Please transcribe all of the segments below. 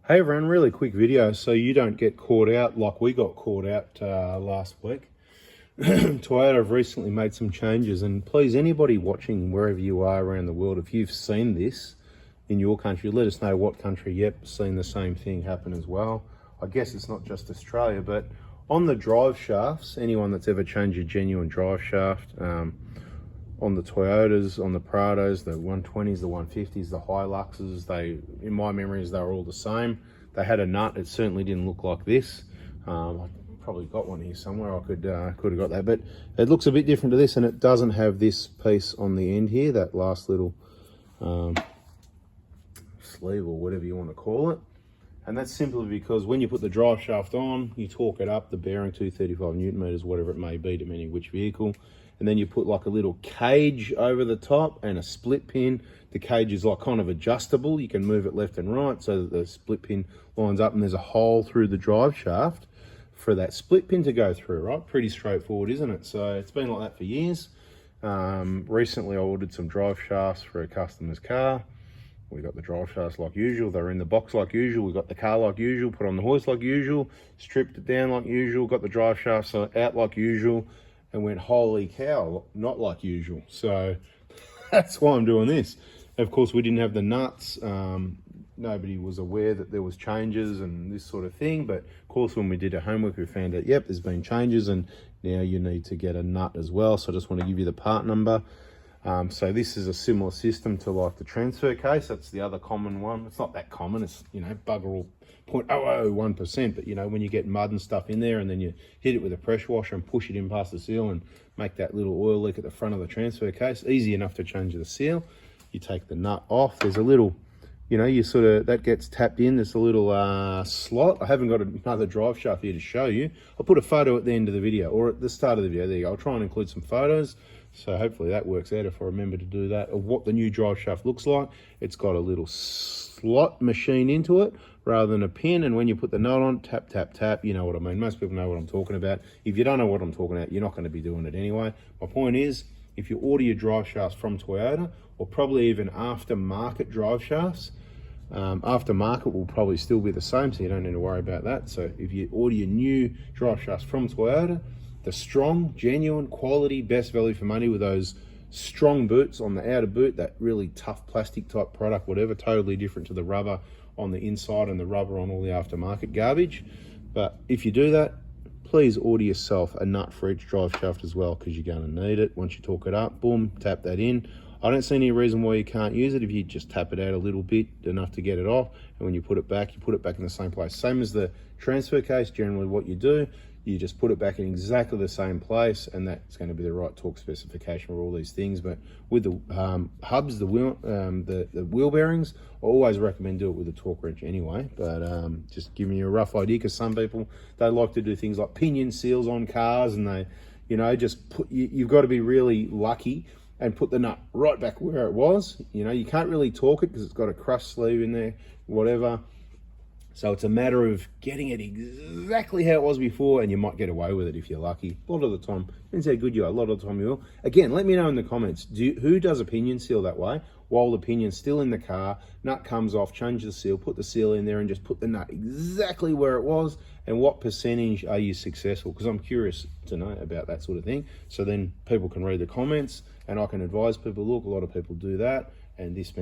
Hey everyone, really quick video so you don't get caught out like we got caught out last week. Toyota have recently made some changes, and please, anybody watching wherever you are around the world, if you've seen this in your country, let us know what country yet seen the same thing happen as well. I guess it's not just Australia, but on the drive shafts, anyone that's ever changed a genuine drive shaft, on the Toyotas, on the Prados, the 120s, the 150s, the Hiluxes, in my memories, they were all the same. They had a nut. It certainly didn't look like this. I probably got one here somewhere. I could have got that, but it looks a bit different to this, and it doesn't have this piece on the end here, that last little sleeve or whatever you want to call it. And that's simply because when you put the drive shaft on, you torque it up, the bearing 235 Newton meters, whatever it may be, depending which vehicle. And then you put like a little cage over the top and a split pin. The cage is like kind of adjustable. You can move it left and right so that the split pin lines up, and there's a hole through the drive shaft for that split pin to go through, right? Pretty straightforward, isn't it? So it's been like that for years. Recently I ordered some drive shafts for a customer's car. We got the drive shafts like usual. They're in the box like usual. We got the car like usual, put on the hoist like usual, stripped it down like usual, got the drive shafts out like usual, and went, holy cow, not like usual. So that's why I'm doing this. Of course, we didn't have the nuts. Nobody was aware that there was changes and this sort of thing. But of course, when we did our homework, we found out, yep, there's been changes, and now you need to get a nut as well. So I just want to give you the part number. So this is a similar system to like the transfer case. That's the other common one. It's not that common. It's, bugger all 0.001%. But, when you get mud and stuff in there and then you hit it with a pressure washer and push it in past the seal and make that little oil leak at the front of the transfer case, easy enough to change the seal. You take the nut off. There's a little, that gets tapped in. There's a little slot. I haven't got another drive shaft here to show you. I'll put a photo at the end of the video or at the start of the video. There you go. I'll try and include some photos. So hopefully that works out if I remember to do that, of what the new drive shaft looks like. It's got a little slot machine into it rather than a pin. And when you put the nut on, tap, tap, tap, you know what I mean. Most people know what I'm talking about. If you don't know what I'm talking about, you're not going to be doing it anyway. My point is, if you order your drive shafts from Toyota, or probably even aftermarket drive shafts, aftermarket will probably still be the same, so you don't need to worry about that. So if you order your new drive shafts from Toyota, the strong, genuine, quality, best value for money with those strong boots on the outer boot, that really tough plastic type product, whatever, totally different to the rubber on the inside and the rubber on all the aftermarket garbage. But if you do that, please order yourself a nut for each drive shaft as well, because you're going to need it. Once you torque it up, boom, tap that in. I don't see any reason why you can't use it if you just tap it out a little bit, enough to get it off. And when you put it back in the same place. Same as the transfer case, generally what you do, you just put it back in exactly the same place, and that's going to be the right torque specification for all these things. But with the hubs, the wheel bearings, I always recommend do it with a torque wrench anyway. But just giving you a rough idea, because some people, they like to do things like pinion seals on cars, and they, just put, you've got to be really lucky and put the nut right back where it was. You can't really torque it because it's got a crush sleeve in there, whatever. So it's a matter of getting it exactly how it was before, and you might get away with it if you're lucky. A lot of the time, depends how good you are, a lot of the time you will. Again, let me know in the comments, who does a pinion seal that way, while the pinion's still in the car, nut comes off, change the seal, put the seal in there, and just put the nut exactly where it was, and what percentage are you successful? Because I'm curious to know about that sort of thing. So then people can read the comments, and I can advise people, look, a lot of people do that. And this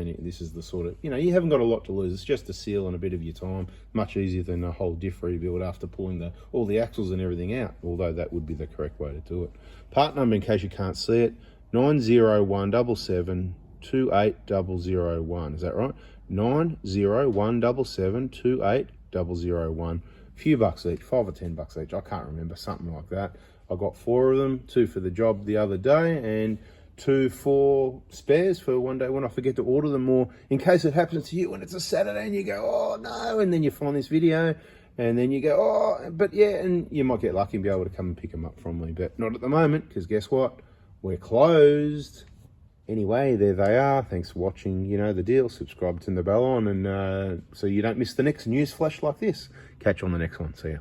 is the sort of, you haven't got a lot to lose. It's just a seal and a bit of your time. Much easier than a whole diff rebuild after pulling all the axles and everything out, although that would be the correct way to do it. Part number, in case you can't see it, 90177 28001. Is that right? 90177 28001. A few bucks each, $5 or $10 each. I can't remember, something like that. I got 4 of them, 2 for the job the other day, and 2 for spares for one day when I forget to order them, or in case it happens to you when it's a Saturday and you go, oh no, and then you find this video and then you go, oh, but yeah, and you might get lucky and be able to come and pick them up from me, but not at the moment, because guess what? We're closed. Anyway, there they are. Thanks for watching. You know the deal. Subscribe, turn the bell on, and so you don't miss the next news flash like this. Catch you on the next one. See ya.